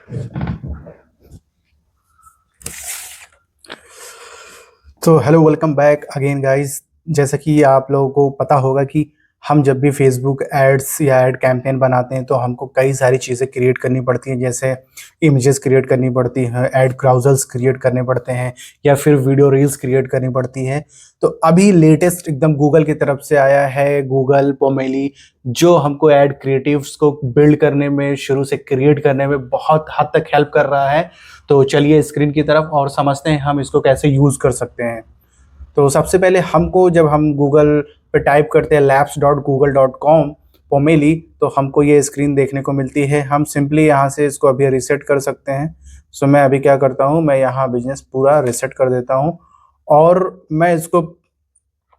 तो hello, welcome back again guys. जैसा कि आप लोगों को पता होगा कि हम जब भी फेसबुक एड्स या एड कैंपेन बनाते हैं तो हमको कई सारी चीज़ें क्रिएट करनी पड़ती हैं। जैसे इमेजेस क्रिएट करनी पड़ती हैं, एड ब्राउजर्स क्रिएट करने पड़ते हैं, या फिर वीडियो रील्स क्रिएट करनी पड़ती हैं। तो अभी लेटेस्ट एकदम गूगल की तरफ से आया है गूगल पोमेली, जो हमको एड क्रिएटिव्स को बिल्ड करने में, शुरू से क्रिएट करने में बहुत हद तक हेल्प कर रहा है। तो चलिए स्क्रीन की तरफ और समझते हैं हम इसको कैसे यूज़ कर सकते हैं। तो सबसे पहले हमको, जब हम गूगल पे टाइप करते हैं labs.google.com पोमेली, तो हमको ये स्क्रीन देखने को मिलती है। हम सिंपली यहाँ से इसको अभी रीसेट कर सकते हैं। सो मैं अभी क्या करता हूँ, मैं यहाँ बिजनेस पूरा रीसेट कर देता हूँ और मैं इसको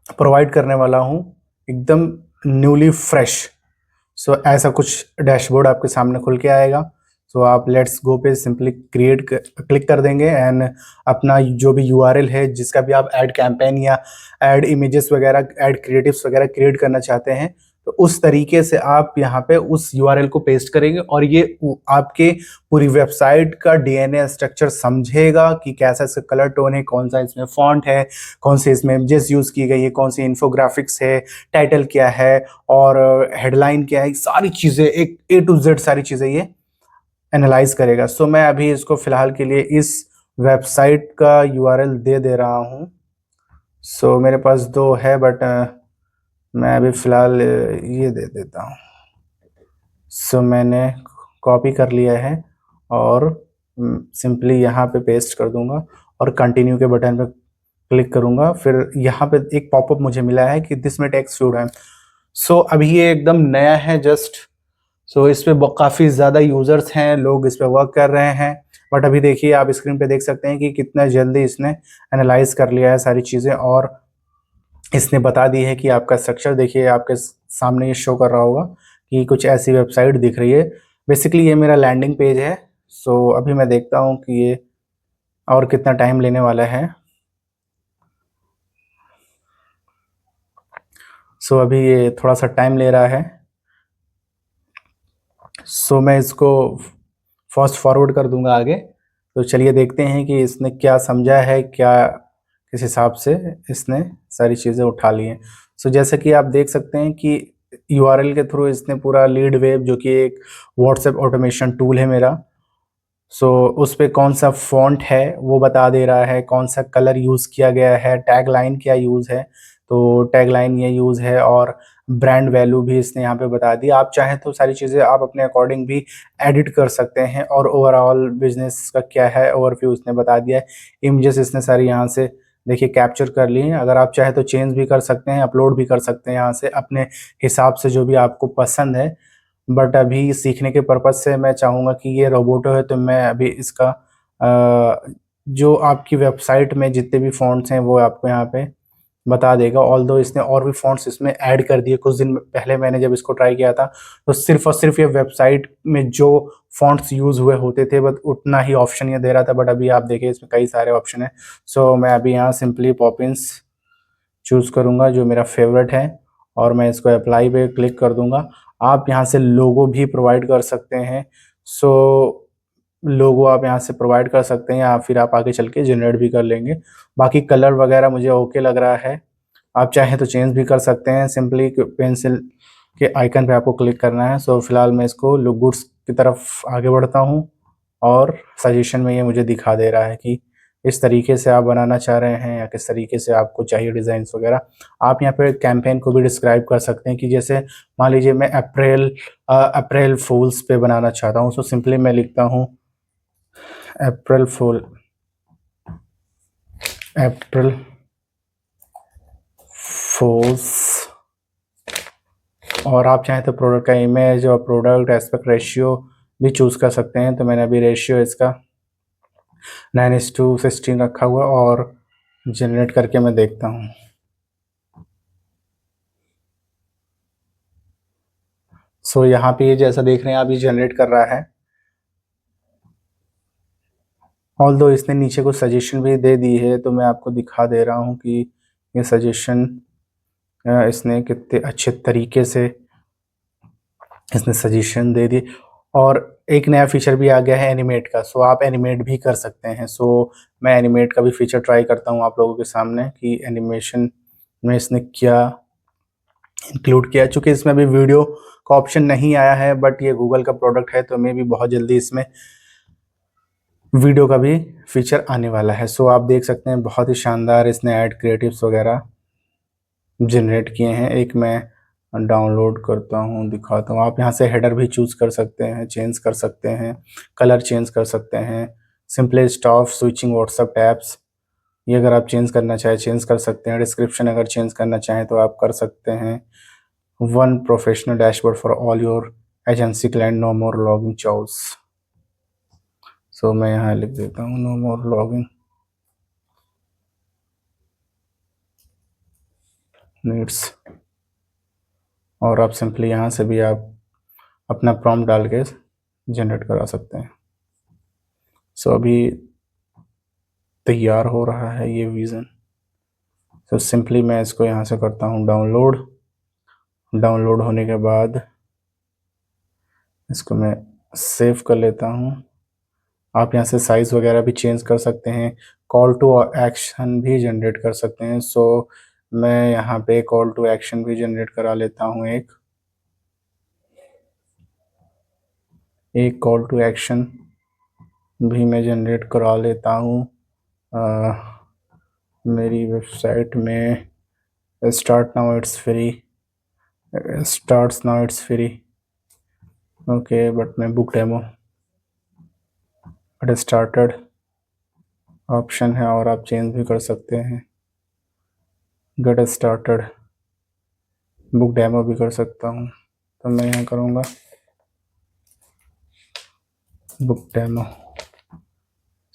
प्रोवाइड करने वाला हूँ एकदम न्यूली फ्रेश। सो ऐसा कुछ डैशबोर्ड आपके सामने खुल के आएगा। सो आप लेट्स गो पे सिंपली क्लिक कर देंगे एंड अपना जो भी यूआरएल है, जिसका भी आप ऐड कैंपेन या ऐड इमेजेस वगैरह, ऐड क्रिएटिव्स वगैरह क्रिएट करना चाहते हैं, तो उस तरीके से आप यहाँ पे उस यूआरएल को पेस्ट करेंगे और ये आपके पूरी वेबसाइट का डीएनए स्ट्रक्चर समझेगा कि कैसा इसका कलर टोन है, कौन सा इसमें फॉन्ट है, कौन से इसमें इमेजेस यूज़ की गई है, कौन सी इन्फोग्राफिक्स है, टाइटल क्या है और हेडलाइन क्या है। सारी चीज़ें, एक ए टू जेड सारी चीज़ें ये एनालाइज करेगा। सो मैं अभी इसको फिलहाल के लिए इस वेबसाइट का यूआरएल दे दे रहा हूँ। सो मेरे पास दो है, बट मैं अभी फ़िलहाल ये दे देता हूँ। सो मैंने कॉपी कर लिया है और सिंपली यहाँ पे पेस्ट कर दूंगा और कंटिन्यू के बटन पे क्लिक करूंगा। फिर यहाँ पे एक पॉपअप मुझे मिला है कि दिस में टेक्स्ट फीड है। सो अभी ये एकदम नया है जस्ट। सो इस पे काफ़ी ज़्यादा यूज़र्स हैं, लोग इस पे वर्क कर रहे हैं। बट अभी देखिए, आप स्क्रीन पे देख सकते हैं कि कितना जल्दी इसने एनालाइज कर लिया है सारी चीज़ें और इसने बता दी है कि आपका स्ट्रक्चर देखिए, आपके सामने ये शो कर रहा होगा कि कुछ ऐसी वेबसाइट दिख रही है। बेसिकली ये मेरा लैंडिंग पेज है। सो अभी मैं देखता हूँ कि ये और कितना टाइम लेने वाला है। सो अभी ये थोड़ा सा टाइम ले रहा है। सो मैं इसको फास्ट फॉरवर्ड कर दूंगा आगे। तो चलिए देखते हैं कि इसने क्या समझा है, क्या किस हिसाब से इसने सारी चीज़ें उठा ली हैं। सो जैसा कि आप देख सकते हैं कि यूआरएल के थ्रू इसने पूरा लीड वेब, जो कि एक व्हाट्सएप ऑटोमेशन टूल है मेरा, सो उस पे कौन सा फॉन्ट है वो बता दे रहा है, कौन सा कलर यूज़ किया गया है, टैग लाइन क्या यूज़ है, तो टैग लाइन ये यूज़ है, और ब्रांड वैल्यू भी इसने यहाँ पे बता दी। आप चाहें तो सारी चीज़ें आप अपने अकॉर्डिंग भी एडिट कर सकते हैं। और ओवरऑल बिजनेस का क्या है ओवरव्यू इसने बता दिया है। इमेजेस इसने सारी यहाँ से देखिए कैप्चर कर ली हैं। अगर आप चाहें तो चेंज भी कर सकते हैं, अपलोड भी कर सकते हैं यहाँ से अपने हिसाब से, जो भी आपको पसंद है। बट अभी सीखने के पर्पज़ से मैं चाहूँगा कि ये रोबोटो है, तो मैं अभी इसका जो आपकी वेबसाइट में जितने भी फ़ॉन्ट्स हैं वो आपको यहाँ पे बता देगा। ऑल्दो इसने और भी फ़ॉन्ट्स इसमें ऐड कर दिए। कुछ दिन पहले मैंने जब इसको ट्राई किया था तो सिर्फ़ और सिर्फ़ ये वेबसाइट में जो फ़ॉन्ट्स यूज़ हुए होते थे बस उतना ही ऑप्शन ये दे रहा था। बट अभी आप देखिए इसमें कई सारे ऑप्शन हैं। सो मैं अभी यहाँ सिंपली पॉपिंस चूज़ करूँगा जो मेरा फेवरेट है और मैं इसको अप्लाई पे क्लिक कर दूँगा। आप यहाँ से लोगो भी प्रोवाइड कर सकते हैं। सो लोगो आप यहाँ से प्रोवाइड कर सकते हैं या फिर आप आगे चल के जनरेट भी कर लेंगे। बाकी कलर वगैरह मुझे ओके लग रहा है। आप चाहें तो चेंज भी कर सकते हैं। सिंपली पेंसिल के आइकन पे आपको क्लिक करना है। सो फिलहाल मैं इसको लुक गुड्स की तरफ आगे बढ़ता हूँ और सजेशन में ये मुझे दिखा दे रहा है कि इस तरीके से आप बनाना चाह रहे हैं या किस तरीके से आपको चाहिए डिज़ाइंस वगैरह। आप यहाँ पे कैंपेन को भी डिस्क्राइब कर सकते हैं कि जैसे मान लीजिए मैं अप्रैल फूल्स पे बनाना चाहता हूँ। सो सिंपली मैं लिखता हूँ अप्रैल फूल, अप्रैल फूल्स। और आप चाहें तो प्रोडक्ट का इमेज और प्रोडक्ट एस्पेक्ट रेशियो भी चूज़ कर सकते हैं। तो मैंने अभी रेशियो इसका 9:16 रखा हुआ और जनरेट करके मैं देखता हूँ। सो यहाँ पे ये जैसा देख रहे हैं आप, ये जनरेट कर रहा है। ऑल्दो इसने नीचे कुछ सजेशन भी दे दी है, तो मैं आपको दिखा दे रहा हूँ कि ये सजेशन इसने कितने अच्छे तरीके से इसने सजेशन दे दी। और एक नया फीचर भी आ गया है एनिमेट का, सो आप एनिमेट भी कर सकते हैं। सो मैं एनिमेट का भी फीचर ट्राई करता हूँ आप लोगों के सामने कि एनिमेशन में इसने क्या इंक्लूड किया है। चूँकि इसमें अभी वीडियो का ऑप्शन नहीं आया है, बट ये गूगल का प्रोडक्ट है तो मैं भी बहुत जल्दी इसमें वीडियो का भी फीचर आने वाला है। सो आप देख सकते हैं बहुत ही शानदार इसने ऐड क्रिएटिव्स वगैरह जनरेट किए हैं। एक मैं डाउनलोड करता हूँ, दिखाता हूँ। आप यहाँ से हेडर भी चूज़ कर सकते हैं, चेंज कर सकते हैं, कलर चेंज कर सकते हैं, simplest of switching WhatsApp tabs, ये अगर आप चेंज करना चाहें चेंज कर सकते हैं। डिस्क्रिप्शन अगर चेंज करना चाहें तो आप कर सकते हैं। One professional dashboard for all your agency client, no more logging चॉल्स। सो मैं यहाँ लिख देता हूँ नो मोर लॉगिंग नीड्स, और आप सिंपली यहाँ से भी आप अपना प्रॉम्प्ट डाल के जनरेट करा सकते हैं। सो अभी तैयार हो रहा है ये विज़न। तो सिंपली मैं इसको यहाँ से करता हूँ डाउनलोड। डाउनलोड होने के बाद इसको मैं सेव कर लेता हूँ। आप यहाँ से साइज़ वगैरह भी चेंज कर सकते हैं, कॉल टू एक्शन भी जनरेट कर सकते हैं। सो मैं यहाँ पे कॉल टू एक्शन भी जनरेट करा लेता हूँ। एक कॉल टू एक्शन भी मैं जनरेट करा लेता हूँ। मेरी वेबसाइट में start now it's free, starts now it's free, okay, but मैं book demo but started option है और आप चेंज भी कर सकते हैं। गेट स्टार्टेड बुक डेमो भी कर सकता हूँ, तो मैं यहाँ करूँगा बुक डेमो।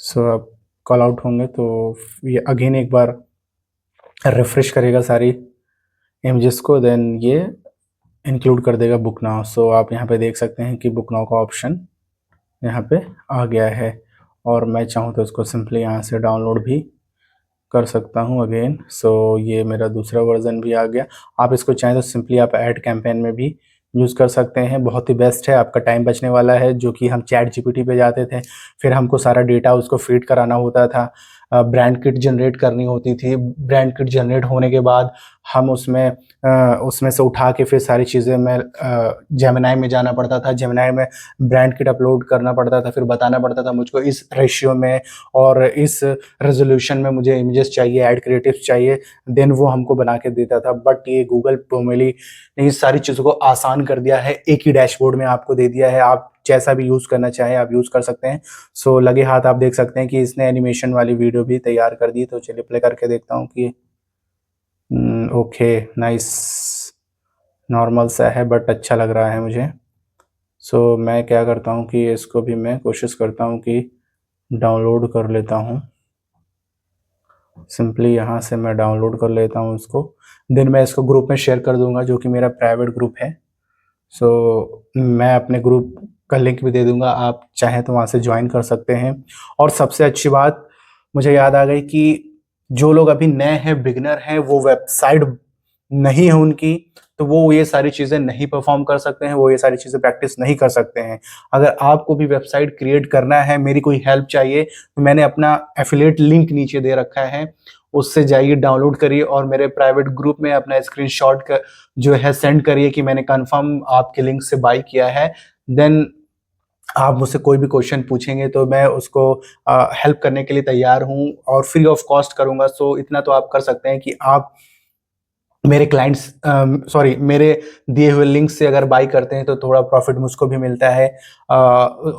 सो आप कॉल आउट होंगे तो ये अगेन एक बार रिफ्रेश करेगा सारी इमेजेस को, देन ये इंक्लूड कर देगा बुक नाउ। सो आप यहाँ पे देख सकते हैं कि बुक नाउ का ऑप्शन यहाँ पे आ गया है, और मैं चाहूँ तो इसको सिंपली यहाँ से डाउनलोड भी कर सकता हूँ अगेन। सो ये मेरा दूसरा वर्जन भी आ गया। आप इसको चाहें तो सिंपली आप ऐड कैंपेन में भी यूज़ कर सकते हैं, बहुत ही बेस्ट है, आपका टाइम बचने वाला है। जो कि हम चैट जीपीटी पे जाते थे, फिर हमको सारा डेटा उसको फीड कराना होता था, ब्रांड किट जनरेट करनी होती थी। ब्रांड किट जनरेट होने के बाद हम उसमें से उठा के फिर सारी चीज़ें मैं जेमिनाई में जाना पड़ता था, जेमिनाई में ब्रांड किट अपलोड करना पड़ता था, फिर बताना पड़ता था मुझको इस रेशियो में और इस रेजोल्यूशन में मुझे इमेजेस चाहिए, ऐड क्रिएटिव्स चाहिए, देन वो हमको बना के देता था। बट ये गूगल प्रोमेली ने इस सारी चीज़ों को आसान कर दिया है, एक ही डैशबोर्ड में आपको दे दिया है, आप जैसा भी यूज़ करना चाहें आप यूज़ कर सकते हैं। सो लगे हाथ आप देख सकते हैं कि इसने एनिमेशन वाली वीडियो भी तैयार कर दी। तो चलिए प्ले करके देखता हूँ कि ओके, नाइस, नॉर्मल सा है बट अच्छा लग रहा है मुझे। सो मैं क्या करता हूँ कि इसको भी मैं कोशिश करता हूँ कि डाउनलोड कर लेता हूँ। सिंपली यहाँ से मैं डाउनलोड कर लेता हूँ इसको, देन मैं इसको ग्रुप में शेयर कर दूंगा, जो कि मेरा प्राइवेट ग्रुप है। सो मैं अपने ग्रुप का लिंक भी दे दूंगा, आप चाहें तो वहाँ से ज्वाइन कर सकते हैं। और सबसे अच्छी बात मुझे याद आ गई कि जो लोग अभी नए हैं, बिगिनर हैं, वो वेबसाइट नहीं है उनकी, तो वो ये सारी चीज़ें नहीं परफॉर्म कर सकते हैं, वो ये सारी चीज़ें प्रैक्टिस नहीं कर सकते हैं। अगर आपको भी वेबसाइट क्रिएट करना है, मेरी कोई हेल्प चाहिए, तो मैंने अपना एफिलिएट लिंक नीचे दे रखा है, उससे जाइए डाउनलोड करिए और मेरे प्राइवेट ग्रुप में अपना स्क्रीनशॉट का जो है सेंड करिए कि मैंने कंफर्म आपके लिंक से बाय किया है। देन आप मुझसे कोई भी क्वेश्चन पूछेंगे तो मैं उसको हेल्प करने के लिए तैयार हूँ और फ्री ऑफ कॉस्ट करूँगा। सो इतना तो आप कर सकते हैं कि आप मेरे क्लाइंट्स सॉरी मेरे दिए हुए लिंक से अगर बाई करते हैं तो थोड़ा प्रॉफिट मुझको भी मिलता है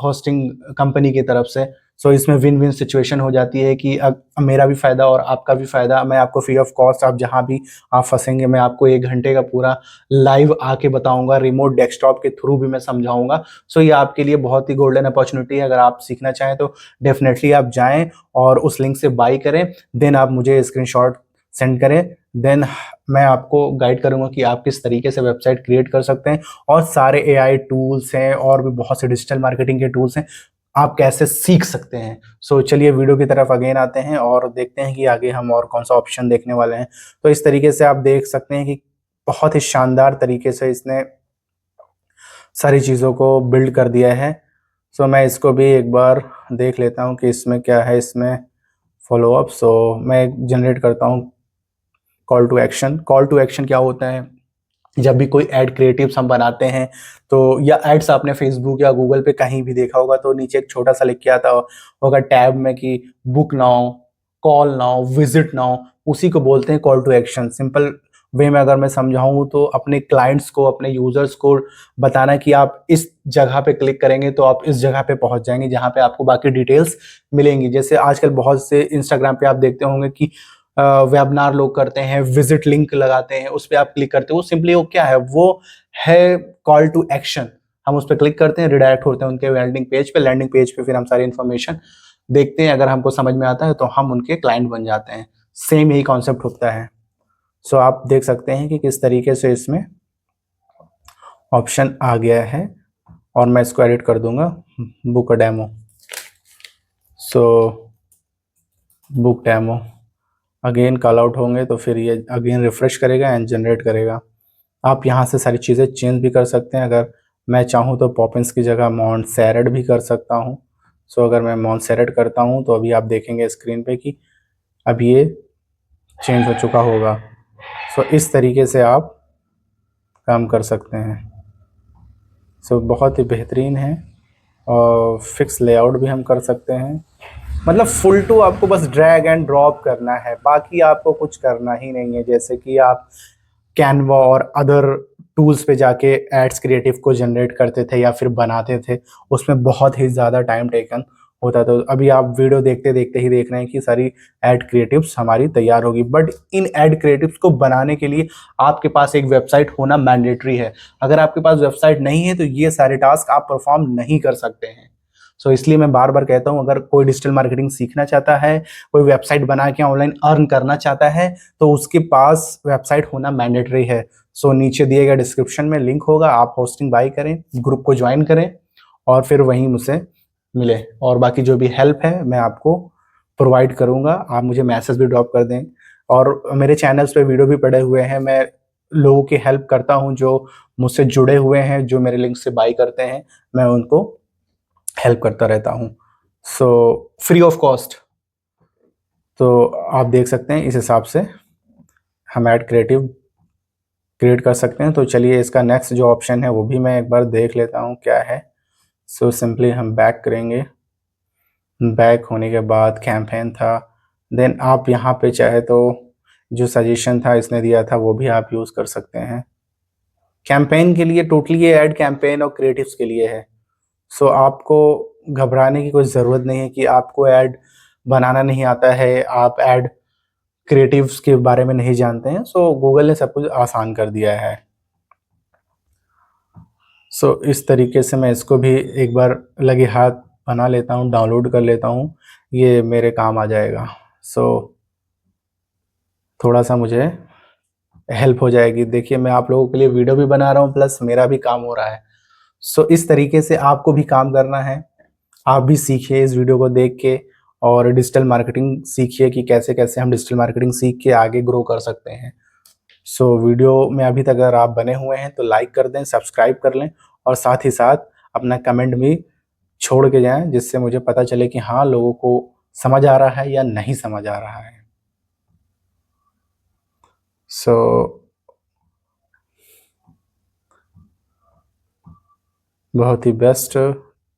होस्टिंग कंपनी की तरफ से। सो इसमें विन विन सिचुएशन हो जाती है कि मेरा भी फ़ायदा और आपका भी फ़ायदा। मैं आपको फ्री ऑफ कॉस्ट, आप जहाँ भी आप फंसेंगे मैं आपको 1 घंटे का पूरा लाइव आके बताऊंगा, रिमोट डेस्कटॉप के थ्रू भी मैं समझाऊंगा। सो ये आपके लिए बहुत ही गोल्डन अपॉर्चुनिटी है। अगर आप सीखना चाहें तो डेफिनेटली आप जाएं और उस लिंक से बाई करें, देन आप मुझे स्क्रीनशॉट सेंड करें, देन मैं आपको गाइड करूंगा कि आप किस तरीके से वेबसाइट क्रिएट कर सकते हैं। और सारे एआई टूल्स हैं और भी बहुत से डिजिटल मार्केटिंग के टूल्स हैं, आप कैसे सीख सकते हैं। सो चलिए वीडियो की तरफ अगेन आते हैं और देखते हैं कि आगे हम और कौन सा ऑप्शन देखने वाले हैं। तो इस तरीके से आप देख सकते हैं कि बहुत ही शानदार तरीके से इसने सारी चीज़ों को बिल्ड कर दिया है। सो मैं इसको भी एक बार देख लेता हूँ कि इसमें क्या है। इसमें फॉलोअप, सो मैं जनरेट करता हूँ call to action. Call to action क्या होता है? जब भी कोई एड क्रिएटिव्स हम बनाते हैं तो, या एड्स आपने फेसबुक या गूगल पे कहीं भी देखा होगा तो नीचे एक छोटा सा लिख के आता होगा टैब में कि book now, call now, visit now, उसी को बोलते हैं call to action. Simple way में अगर मैं समझाऊं तो अपने क्लाइंट्स को, अपने यूजर्स को बताना कि आप इस जगह पे क्लिक करेंगे तो आप इस जगह पे पहुंच जाएंगे जहां पे आपको बाकी डिटेल्स मिलेंगी। जैसे आजकल बहुत से इंस्टाग्राम पे आप देखते होंगे कि वेबिनार लोग करते हैं, विजिट लिंक लगाते हैं, उस पर आप क्लिक करते हो, सिंपली वो क्या है, वो है कॉल टू एक्शन। हम उस पर क्लिक करते हैं, रिडायरेक्ट होते हैं उनके लैंडिंग पेज पे। लैंडिंग पेज पे फिर हम सारी इन्फॉर्मेशन देखते हैं, अगर हमको समझ में आता है तो हम उनके क्लाइंट बन जाते हैं। सेम यही कॉन्सेप्ट होता है। सो आप देख सकते हैं कि किस तरीके से इसमें ऑप्शन आ गया है, और मैं इसको एडिट कर दूंगा book demo. So book demo again call out होंगे तो फिर ये अगेन रिफ्रेश करेगा एंड जनरेट करेगा। आप यहाँ से सारी चीज़ें चेंज भी कर सकते हैं। अगर मैं चाहूँ तो पॉपिंस की जगह मोंटसेरेट भी कर सकता हूँ। सो अगर मैं मोंटसेरेट करता हूँ तो अभी आप देखेंगे स्क्रीन पे कि अब ये चेंज हो चुका होगा। सो इस तरीके से आप काम कर सकते हैं। सो बहुत ही बेहतरीन है। और फिक्स लेआउट भी हम कर सकते हैं। मतलब फुल टू आपको बस ड्रैग एंड ड्रॉप करना है, बाकी आपको कुछ करना ही नहीं है। जैसे कि आप कैनवा और अदर टूल्स पे जाके एड्स क्रिएटिव को जनरेट करते थे या फिर बनाते थे, उसमें बहुत ही ज़्यादा टाइम टेकन होता। तो अभी आप वीडियो देखते देखते ही देख रहे हैं कि सारी एड क्रिएटिव्स हमारी तैयार होगी। बट इन एड क्रिएटिव्स को बनाने के लिए आपके पास एक वेबसाइट होना मैंडेटरी है। अगर आपके पास वेबसाइट नहीं है तो ये सारे टास्क आप परफॉर्म नहीं कर सकते हैं। सो इसलिए मैं बार बार कहता हूँ, अगर कोई डिजिटल मार्केटिंग सीखना चाहता है, कोई वेबसाइट बना के ऑनलाइन अर्न करना चाहता है, तो उसके पास वेबसाइट होना मैंडेटरी है। सो नीचे दिए गए डिस्क्रिप्शन में लिंक होगा, आप होस्टिंग बाय करें, ग्रुप को ज्वाइन करें और फिर वहीं मुझसे मिले। और बाकी जो भी हेल्प है मैं आपको प्रोवाइड करूंगा, आप मुझे मैसेज भी ड्रॉप कर दें। और मेरे चैनल्स पे वीडियो भी पड़े हुए हैं, मैं लोगों की हेल्प करता हूं जो मुझसे जुड़े हुए हैं, जो मेरे लिंक से बाय करते हैं, मैं उनको हेल्प करता रहता हूं। So free of cost. तो आप देख सकते हैं इस हिसाब से हम ऐड क्रिएटिव क्रिएट कर सकते हैं। तो चलिए इसका नेक्स्ट जो ऑप्शन है वो भी मैं एक बार देख लेता हूँ क्या है। सो सिंपली हम बैक करेंगे। बैक होने के बाद कैंपेन था, देन आप यहाँ पे चाहे तो जो सजेशन था इसने दिया था वो भी आप यूज़ कर सकते हैं। कैंपेन के लिए टोटली ये ऐड कैंपेन और क्रिएटिव्स के लिए है। सो आपको घबराने की कोई ज़रूरत नहीं है कि आपको ऐड बनाना नहीं आता है, आप ऐड क्रिएटिव्स के बारे में नहीं जानते हैं। सो गूगल ने सब कुछ आसान कर दिया है। सो इस तरीके से मैं इसको भी एक बार लगे हाथ बना लेता हूँ, डाउनलोड कर लेता हूँ, ये मेरे काम आ जाएगा। सो थोड़ा सा मुझे हेल्प हो जाएगी। देखिए मैं आप लोगों के लिए वीडियो भी बना रहा हूँ प्लस मेरा भी काम हो रहा है। सो इस तरीके से आपको भी काम करना है। आप भी सीखिए इस वीडियो को देख के और डिजिटल मार्केटिंग सीखिए कि कैसे कैसे हम डिजिटल मार्केटिंग सीख के आगे ग्रो कर सकते हैं। सो वीडियो में अभी तक अगर आप बने हुए हैं तो लाइक कर दें, सब्सक्राइब कर लें और साथ ही साथ अपना कमेंट भी छोड़ के जाएं, जिससे मुझे पता चले कि हाँ लोगों को समझ आ रहा है या नहीं समझ आ रहा है। सो बहुत ही बेस्ट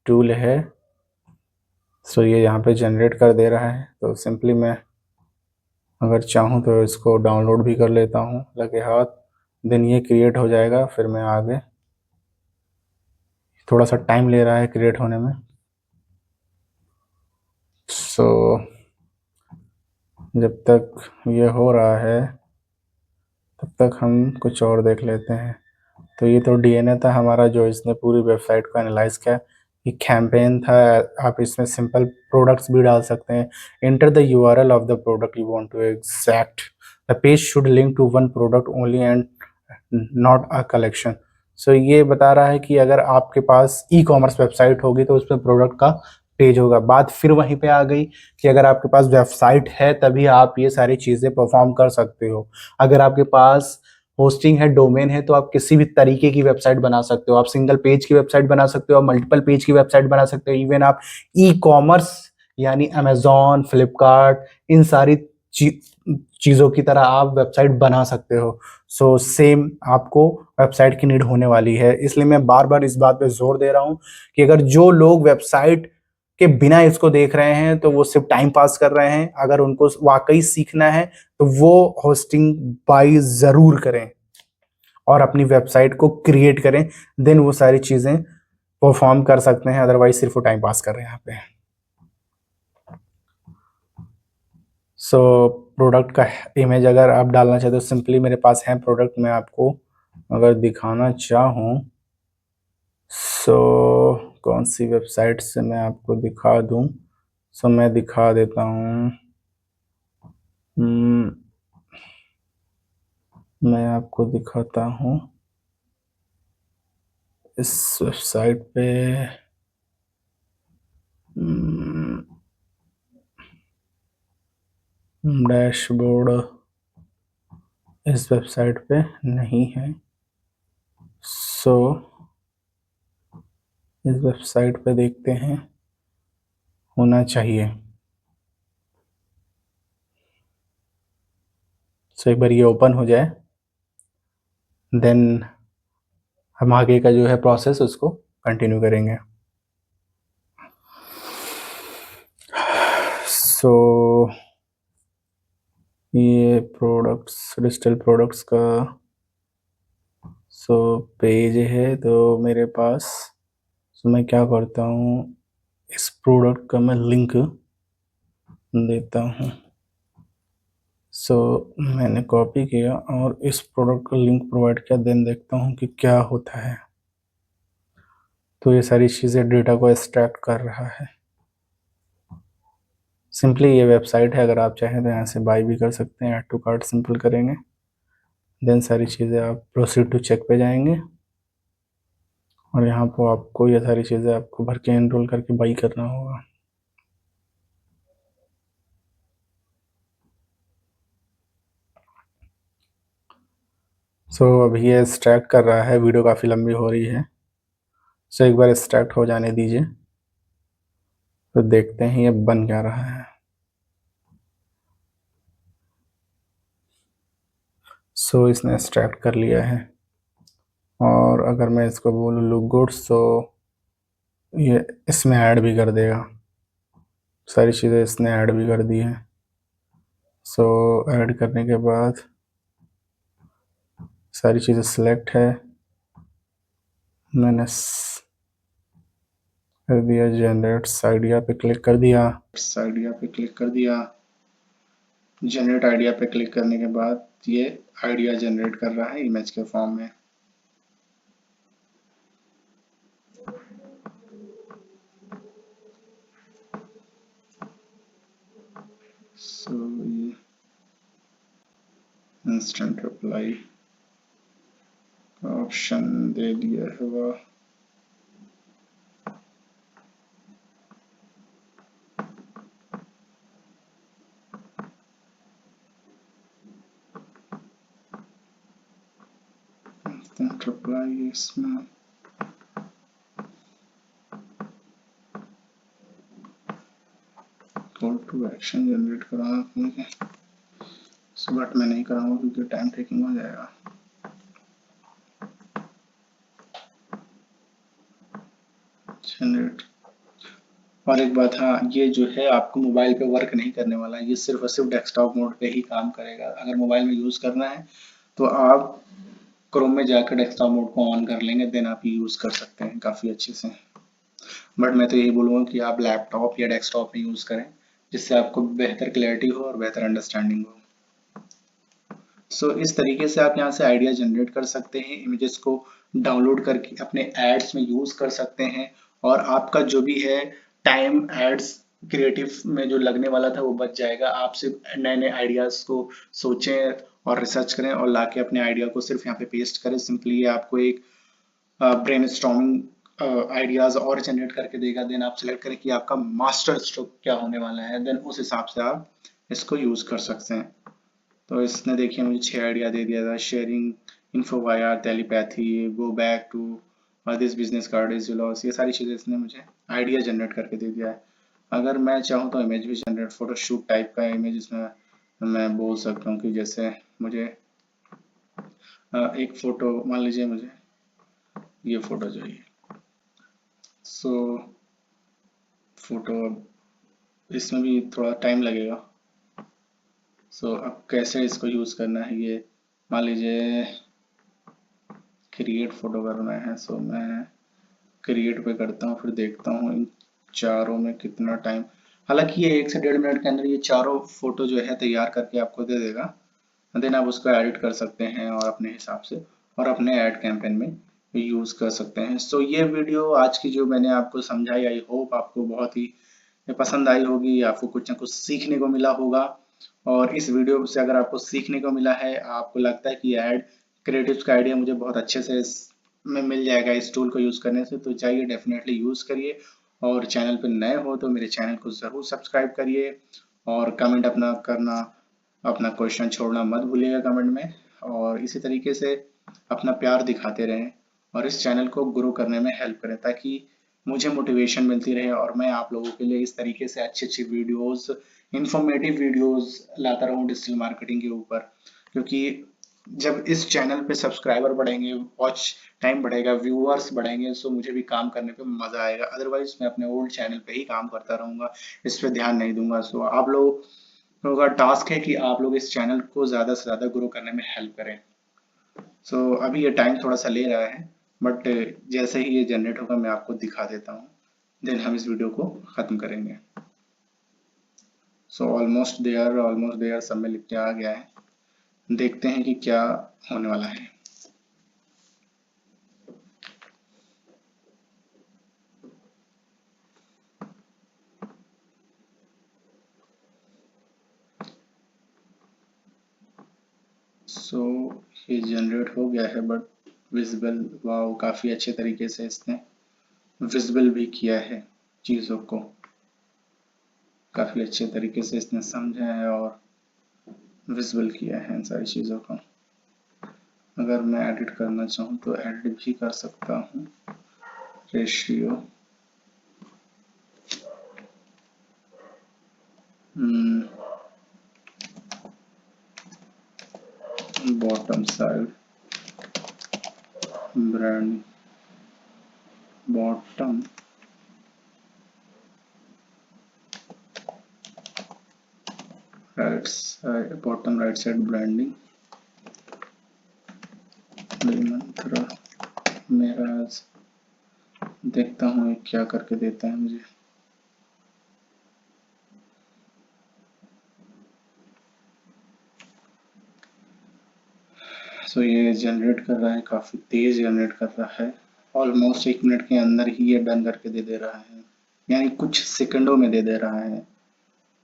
टूल है। सो ये यहाँ पे जनरेट कर दे रहा है, तो सिंपली मैं अगर चाहूँ तो इसको डाउनलोड भी कर लेता हूँ लगे हाथ, देन ये क्रिएट हो जाएगा। फिर मैं आगे, थोड़ा सा टाइम ले रहा है क्रिएट होने में। सो जब तक ये हो रहा है तब तक हम कुछ और देख लेते हैं। तो ये तो डीएनए था हमारा जो इसने पूरी वेबसाइट को एनालाइज किया। ये कैंपेन था, आप इसमें सिंपल प्रोडक्ट्स भी डाल सकते हैं। Enter the URL of the product you want to extract, the page should link to one product only and not a collection. So ये बता रहा है कि अगर आपके पास ई कॉमर्स वेबसाइट होगी तो उसमें प्रोडक्ट का पेज होगा। बात फिर वहीं पे आ गई कि अगर आपके पास वेबसाइट है तभी आप ये सारी चीज़ें परफॉर्म कर सकते हो। अगर आपके पास होस्टिंग है, डोमेन है, तो आप किसी भी तरीके की वेबसाइट बना सकते हो। आप सिंगल पेज की वेबसाइट बना सकते हो, आप मल्टीपल पेज की वेबसाइट बना सकते हो, इवन आप ई कॉमर्स यानी अमेजॉन, फ्लिपकार्ट, इन सारी चीज़ों की तरह आप वेबसाइट बना सकते हो। सो सेम आपको वेबसाइट की नीड होने वाली है, इसलिए मैं बार बार इस बात पे जोर दे रहा हूँ कि अगर जो लोग वेबसाइट के बिना इसको देख रहे हैं तो वो सिर्फ टाइम पास कर रहे हैं। अगर उनको वाकई सीखना है तो वो होस्टिंग बाई जरूर करें और अपनी वेबसाइट को क्रिएट करें, देन वो सारी चीजें परफॉर्म कर सकते हैं, अदरवाइज सिर्फ वो टाइम पास कर रहे हैं यहाँ पे। सो प्रोडक्ट का इमेज अगर आप डालना चाहते हो, सिंपली मेरे पास है प्रोडक्ट, मैं आपको अगर दिखाना चाहूँ सो कौन सी वेबसाइट से मैं आपको दिखा दूँ। सो मैं दिखा देता हूँ, मैं आपको दिखाता हूँ इस वेबसाइट पे। डैशबोर्ड इस वेबसाइट पे नहीं है, सो इस वेबसाइट पे देखते हैं, होना चाहिए। सो एक बार ये ओपन हो जाए, देन हम आगे का जो है प्रोसेस उसको कंटिन्यू करेंगे। सो ये प्रोडक्ट्स, डिजिटल प्रोडक्ट्स का पेज है तो मेरे पास। सो मैं क्या करता हूँ, इस प्रोडक्ट का मैं लिंक देता हूँ। सो मैंने कॉपी किया और इस प्रोडक्ट का लिंक प्रोवाइड किया, देन देखता हूँ कि क्या होता है। तो ये सारी चीज़ें डेटा को एक्सट्रैक्ट कर रहा है। सिंपली ये वेबसाइट है, अगर आप चाहें तो यहाँ से बाई भी कर सकते हैं, ऐड टू कार्ट सिंपल करेंगे, देन सारी चीज़ें आप प्रोसीड टू चेक पे जाएंगे और यहाँ पर आपको ये सारी चीज़ें आपको भर के एनरोल करके बाई करना होगा। सो अभी ये एक्सट्रैक्ट कर रहा है, वीडियो काफ़ी लंबी हो रही है, सो एक बार एक्सट्रैक्ट हो जाने दीजिए, तो देखते हैं ये बन क्या रहा है। सो इसने एक्सट्रैक्ट कर लिया है और अगर मैं इसको बोलूँ लुक गुड्स तो ये इसमें ऐड भी कर देगा, सारी चीज़ें इसने ऐड भी कर दी हैं। सो ऐड करने के बाद सारी चीज़ें सिलेक्ट है, मैंने कर दिया जनरेट्स आइडिया पे क्लिक कर दिया, जनरेट आइडिया पे क्लिक करने के बाद ये आइडिया जनरेट कर रहा है इमेज के फॉर्म में। सो ये इंस्टेंट रिप्लाई का ऑप्शन दे दिया है वह। इंस्टेंट रिप्लाई इसमें कॉल टू एक्शन जनरेट कराना मुझे, बट मैं नहीं कराऊंगा क्योंकि टाइम टेकिंग हो जाएगा। जनरेट, और एक बात, हाँ, ये जो है आपको मोबाइल पे वर्क नहीं करने वाला है, ये सिर्फ और सिर्फ डेस्कटॉप मोड पे ही काम करेगा। अगर मोबाइल में यूज़ करना है तो आप क्रोम में जाकर डेस्कटॉप मोड को ऑन कर लेंगे, देन आप यूज़ कर सकते हैं काफ़ी अच्छे से। बट मैं तो यही बोलूँगा कि आप लैपटॉप या डेस्कटॉप में यूज़ करें, जिससे आपको बेहतर क्लैरिटी हो और बेहतर अंडरस्टैंडिंग हो। सो इस तरीके से आप यहाँ से आइडिया जनरेट कर सकते हैं, इमेजेस को डाउनलोड करके अपने एड्स में यूज़ कर सकते हैं, और आपका जो भी है टाइम एड्स क्रिएटिव में जो लगने वाला था वो बच जाएगा। आप सिर्फ नए नए आइडियाज़ को सोचें और रिसर्च करें और लाके अपने आइडिया को सिर्फ यहाँ पे पेस्ट करें। सिंपली ये आपको एक ब्रेनस्टॉर्मिंग आइडियाज़ और जनरेट करके देगा, देन आप सिलेक्ट करें कि आपका मास्टर स्ट्रोक क्या होने वाला है, देन उस हिसाब से आप इसको यूज़ कर सकते हैं। तो इसने देखिए मुझे 6 आइडिया दे दिया था। Sharing info via telepathy, go back to this business card is loss, ये सारी चीज़ें इसने मुझे आइडिया जनरेट करके दे दिया है। अगर मैं चाहूँ तो इमेज भी जनरेट, फोटोशूट टाइप का इमेज इसमें मैं बोल सकता हूँ कि जैसे मुझे एक फ़ोटो मान लीजिए, मुझे ये फ़ोटो चाहिए। सो फोटो इसमें भी थोड़ा टाइम लगेगा। अब कैसे इसको यूज़ करना है, ये मान लीजिए क्रिएट फोटो करना है। मैं क्रिएट पे करता हूँ, फिर देखता हूँ इन चारों में कितना टाइम। हालांकि ये 1 से 1.5 मिनट के अंदर ये चारों फोटो जो है तैयार करके आपको दे देगा। देन आप उसको एडिट कर सकते हैं और अपने हिसाब से और अपने ऐड कैंपेन में यूज़ कर सकते हैं। ये वीडियो आज की जो मैंने आपको समझाई, आई होप आपको बहुत ही पसंद आई होगी, आपको कुछ ना कुछ सीखने को मिला होगा। और इस वीडियो से अगर आपको सीखने को मिला है, आपको लगता है कि ऐड क्रिएटिव्स का आइडिया मुझे बहुत अच्छे से में मिल जाएगा इस टूल को यूज़ करने से, तो जाइए डेफिनेटली यूज़ करिए। और चैनल पर नए हो तो मेरे चैनल को ज़रूर सब्सक्राइब करिए और कमेंट अपना करना, अपना क्वेश्चन छोड़ना मत भूलिएगा कमेंट में। और इसी तरीके से अपना प्यार दिखाते रहें और इस चैनल को ग्रो करने में हेल्प करें, ताकि मुझे मोटिवेशन मिलती रहे और मैं आप लोगों के लिए इस तरीके से अच्छी अच्छी वीडियोस, इंफॉर्मेटिव वीडियोस लाता रहूं डिजिटल मार्केटिंग के ऊपर। क्योंकि जब इस चैनल पे सब्सक्राइबर बढ़ेंगे, वॉच टाइम बढ़ेगा, व्यूअर्स बढ़ेंगे, मुझे भी काम करने पे मजा आएगा। अदरवाइज मैं अपने ओल्ड चैनल पे ही काम करता रहूंगा, इस पे ध्यान नहीं दूंगा। आप लोगों का टास्क है कि आप लोग इस चैनल को ज्यादा से ज्यादा ग्रो करने में हेल्प करें। अभी ये टाइम थोड़ा सा ले रहा है, बट जैसे ही ये जनरेट होगा मैं आपको दिखा देता हूँ, देन हम इस वीडियो को खत्म करेंगे। ऑलमोस्ट देयर सब में लिख के आ गया है। देखते हैं कि क्या होने वाला है। ये जनरेट हो गया है, बट विजिबल, वाओ, काफी अच्छे तरीके से इसने विजिबल भी किया है चीजों को, काफी अच्छे तरीके से इसने समझा है और विजिबल किया है इन सारी चीजों को। अगर मैं एडिट करना चाहूँ तो एडिट भी कर सकता हूँ। Ratio, bottom side, brand, bottom right side, bottom right side branding, मंत्रा। मेरा आज देखता हूँ ये क्या करके देता है मुझे। ये जनरेट कर रहा है, काफी तेज जनरेट कर रहा है। ऑलमोस्ट 1 मिनट के अंदर ही ये डन करके दे दे रहा है, यानी कुछ सेकंडों में दे दे रहा है।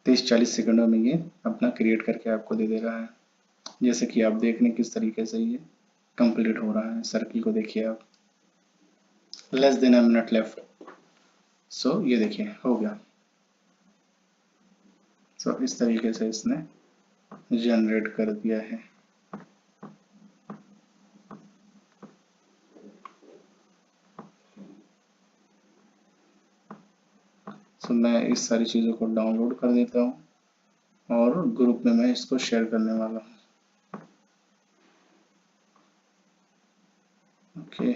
30-40 सेकंडों में ये अपना क्रिएट करके आपको दे दे रहा है। जैसे कि आप देख लें किस तरीके से ये कंप्लीट हो रहा है। सर्किल को देखिए आप, less than a minute left. ये देखिए हो गया। इस तरीके से इसने जनरेट कर दिया है। मैं इस सारी चीज़ों को डाउनलोड कर देता हूँ और ग्रुप में मैं इसको शेयर करने वाला हूँ। ओके,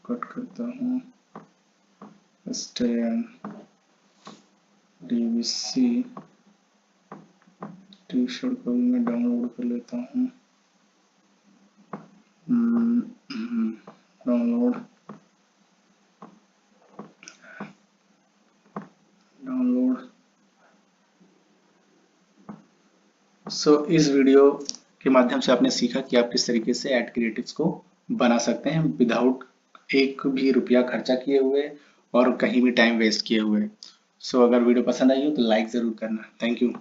कट करता हूँ। DVC टी शर्ट को भी मैं डाउनलोड कर लेता हूँ। डाउनलोड इस वीडियो के माध्यम से आपने सीखा कि आप किस तरीके से ऐड क्रिएटिव्स को बना सकते हैं विदाउट एक भी रुपया खर्चा किए हुए और कहीं भी टाइम वेस्ट किए हुए। अगर वीडियो पसंद आई हो तो लाइक ज़रूर करना। Thank you.